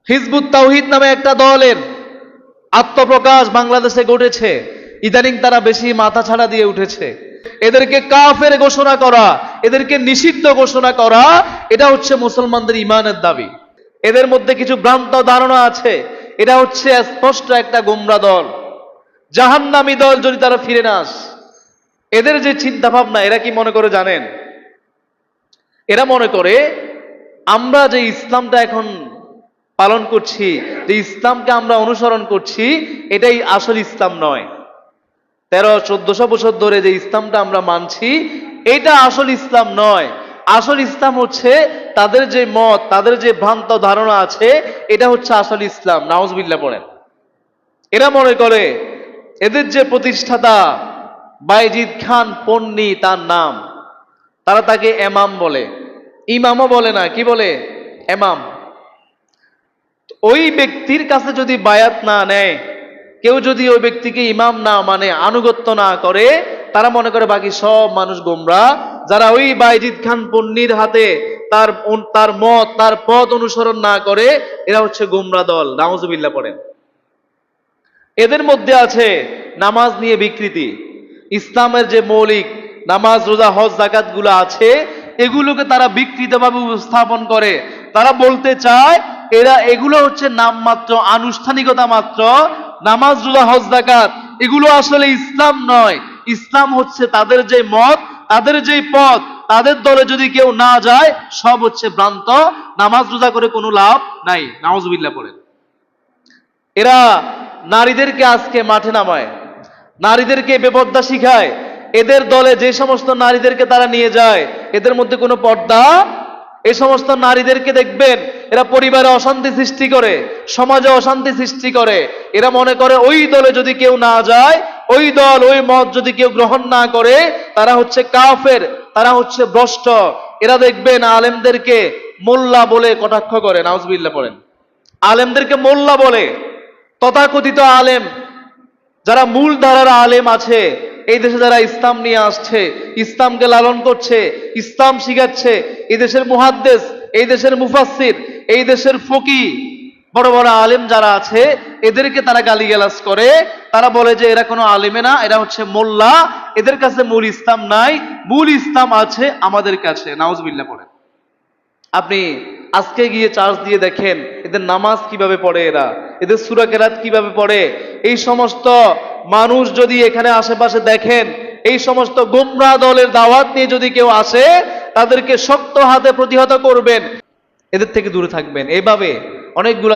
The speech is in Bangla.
হিজবুত তাওহীদ নামে একটা দলের আত্মপ্রকাশ বাংলাদেশে ঘটেছে। ইদানিং তারা বেশি মাথা ছাড়া দিয়ে উঠেছে। এদেরকে কাফের ঘোষণা করা, এদেরকে নিষিদ্ধ ঘোষণা করা, এটা হচ্ছে মুসলমানদের ইমানের দাবি। এদের মধ্যে কিছু ভ্রান্ত ধারণা আছে। এটা হচ্ছে স্পষ্ট একটা গোমরা দল, জাহান্নামী দল যদি তারা ফিরে না আসে। এদের যে চিন্তা ভাবনা, এরা কি মনে করে জানেন? এরা মনে করে আমরা যে ইসলামটা এখন পালন করছি, যে ইসলামকে আমরা অনুসরণ করছি, এটাই আসল ইসলাম নয়। 1300-1400 বছর ধরে যে ইসলামটা আমরা মানছি, এটা আসল ইসলাম নয়। আসল ইসলাম হচ্ছে তাদের যে মত, তাদের যে ভ্রান্ত ধারণা আছে, এটা হচ্ছে আসল ইসলাম। নাউজুবিল্লাহ পড়েন। এরা মনে করে এদের যে প্রতিষ্ঠাতা বায়েজিদ খান পন্নী তার নাম, তারা তাকে এমাম বলে। ইমামও বলে না, কি বলে? এমাম। ওই ব্যক্তির কাছে যদি বায়াত না নেয়, কেউ যদি ওই ব্যক্তিকে ইমাম না মানে, আনুগত্য না করে, তারা মনে করে বাকি সব মানুষ গোমরাহ। যারা ওই বায়েজিদ খান পন্নীর হাতে তার মত, তার পথ অনুসরণ না করে, এরা হচ্ছে গোমরাহ দল। নাউজুবিল্লাহ পড়েন। এদের মধ্যে আছে নামাজ নিয়ে বিকৃতি। ইসলামের যে মৌলিক নামাজ, রোজা, হজ, যাকাত গুলো আছে, এগুলোকে তারা বিকৃতভাবে উপস্থাপন করে। তারা বলতে চায় এগুলো হচ্ছে নামমাত্র, আনুষ্ঠানিকতা মাত্র। নামাজ, রোজা, হজ, যাকাত এগুলো আসলে ইসলাম নয়। ইসলাম হচ্ছে তাদের যে মত, তাদের যে পথ, তাদের দলে যদি কেউ না যায়, সব হচ্ছে ভ্রান্ত। নামাজ রোজা করে কোনো লাভ নাই। নাউজুবিল্লাহ পড়েন। এরা নারীদেরকে আজকে মাঠে নামায়, নারীদেরকে বেপর্দা শিখায়। এদের দলে যে সমস্ত নারীদেরকে তারা নিয়ে যায়, এদের মধ্যে কোনো পর্দা। এই সমস্ত নারীদেরকে দেখবেন, এরা পরিবারে অশান্তি সৃষ্টি করে, সমাজে অশান্তি সৃষ্টি করে। এরা মনে করে ওই দলে যদি কেউ না যায়, ওই দল, ওই মত যদি কেউ গ্রহণ না করে, তারা হচ্ছে কাফের, তারা হচ্ছে ভ্রষ্ট। এরা দেখবেন আলেমদেরকে মোল্লা বলে কটাক্ষ করে। নাউজুবিল্লাহ পড়েন। আলেমদেরকে মোল্লা বলে। তথাকথিত আলেম, যারা মূল ধারার আলেম আছে এই দেশে, যারা ইসলাম নিয়ে আসছে, ইসলামকে লালন করছে, ইসলাম শিখাচ্ছে, এই দেশের মুহাদ্দিস, এই দেশের মুফাসসির, এই দেশের ফকিহ, বড় বড় আলেম যারা আছে, এদেরকে তারা গালিগালাজ করে। তারা বলে যে এরা কোনো আলেমে না, এরা হচ্ছে মোল্লা, এদের কাছে মূল ইসলাম নাই, মূল ইসলাম আছে আমাদের কাছে। নাউজুবিল্লাহ পড়েন। আপনি আজকে গিয়ে চার্জ দিয়ে দেখেন এদের নামাজ কিভাবে পড়ে, এদের সূরা কেরাত কিভাবে পড়ে। এই সমস্ত মানুষ যদি এখানে আশেপাশে দেখেন, এই সমস্ত গোমরাহ দলের দাওয়াত নিয়ে যদি কেউ আসে, তাদেরকে শক্ত হাতে প্রতিহত করবেন, এদের থেকে দূরে থাকবেন। এইভাবে অনেকগুলো